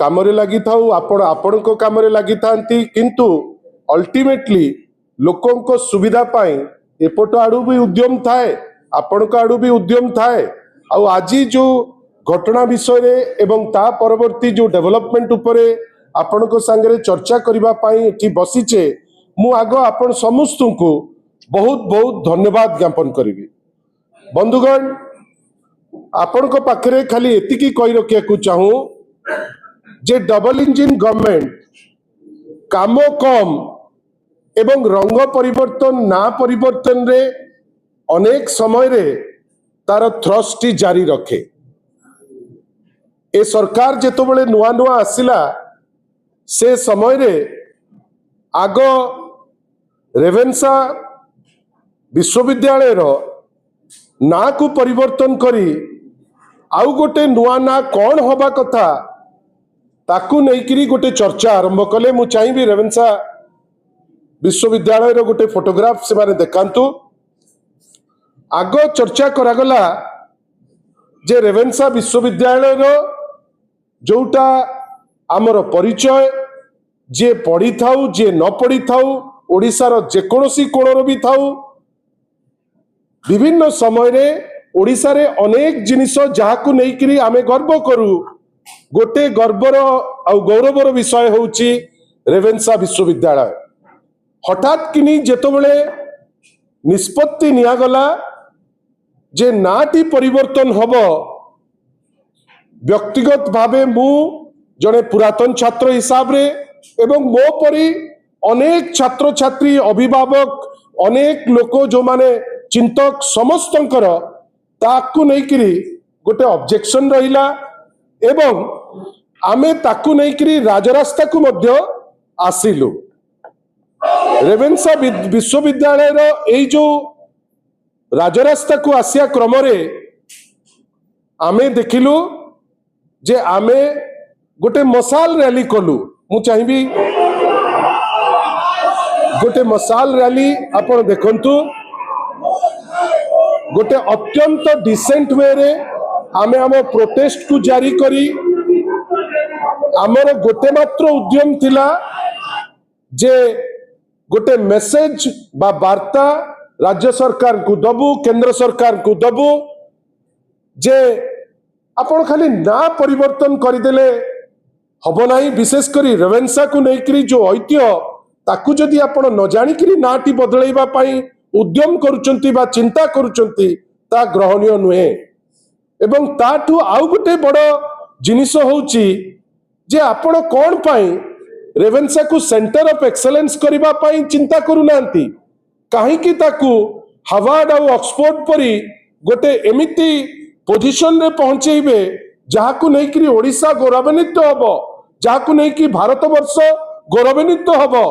कामरे लगी थाउ आपण को कामरे लगी थांती किंतु अल्टीमेटली लोकों को सुविधा पाई एपट आड़ू भी उद्यम थाए आपण को आड़ू भी उद्यम थाए आज जो घटना विषय रे एवं ता परवर्ती जो डेवलपमेंट उपरे आपण को सांगरे चर्चा करिबा पाई एठी बसिचे मु आगो आपण समस्त को बहुत बहुत धन्यवाद ज्ञापन करिबी। बंधुगण आपण को पाखरे खाली एतिकी कहि रखिया को चाहूं जे डबल इंजिन गवर्नमेंट काम कम एवं रंग परिवर्तन ना परिवर्तन रे अनेक समय रे तार थ्रस्टी जारी रखे। ए सरकार जेतो बळे नुआ नुआ आसिला से समय रे आग रेवेन्सा विश्वविद्यालय रो ना को परिवर्तन करी आउ गोटे नुआ ना कौन होबा कथा ताकू नैकरी गोटे चर्चा आरंभ कले। मु चाहिए रेवेन्सा विश्वविद्यालय रो गोटे फोटोग्राफ से माने देखांतु। आग चर्चा करागला जे रेवेन्सा विश्वविद्यालय रो जोटा आमर परिचय जे पढ़ी थाउ जे न पढ़ी थाउ ओडिशार जेकोसी कोणर भी थाउ विभिन्न समय रे ओडिशा रे अनेक जिनिस जहाकू नैकरी आमे गर्व करू गोटे गर्वर आ गौरवर विषय होउची रेवेन्सा विश्वविद्यालय। हठात किनी जेतबेले निष्पत्ति नियागला जे नाटी परिवर्तन हबो व्यक्तिगत भावे मु जने पुरातन छात्र हिसाब रे एवं मो परी अनेक छात्र छात्री अभिभावक अनेक लोक जो माने चिंतक समस्तंकर ताकू नैकरी गोटे ऑब्जेक्शन रहिला एवं आमे ताकू नैकरी राजरास्ता को मध्य आसिलु। रेवेन्सा विश्वविद्यालय रो एई जो राजरास्ता को आसिया क्रम रे आमे देखिलु जे आमे गोटे मसाल रैली कलु। मु चाहिबी गोटे मसाल रैली आपण देखंतु गोटे अत्यंत डिसेंट वे रे आमे आम प्रोटेस्ट को जारी करी आमर गोटे मात्र उद्यम थिला जे गोटे मेसेज बा वार्ता राज्य सरकार को दबु केंद्र सरकार को दबु जे आपण खाली ना परिवर्तन करदेले हबो नाही। विशेष करी रेवेन्सा को नैकरी जो ऐतिह्य ताकू जदि आपण न जानिकरी नाटी बदलैबा पाई उद्यम करुचंती बा चिंता करुचंती ता ग्रहणीय नुहे। एवं ताठू आउ गोटे बड़ जिनिस होउची जे आपण कोन पाई रेवेन्सा को सेंटर ऑफ एक्सेलेंस करिबा पाई चिंता करू नांती काहे कि ताकू हार्वर्ड और ऑक्सफोर्ड परी गोटे एमिति पोजिशन रे पहुंचेबे जहाकू नैकरी ओडिशा गौरवान्वित हबो जहाकू नैकरी भारत वर्ष गौरवान्वित हबो।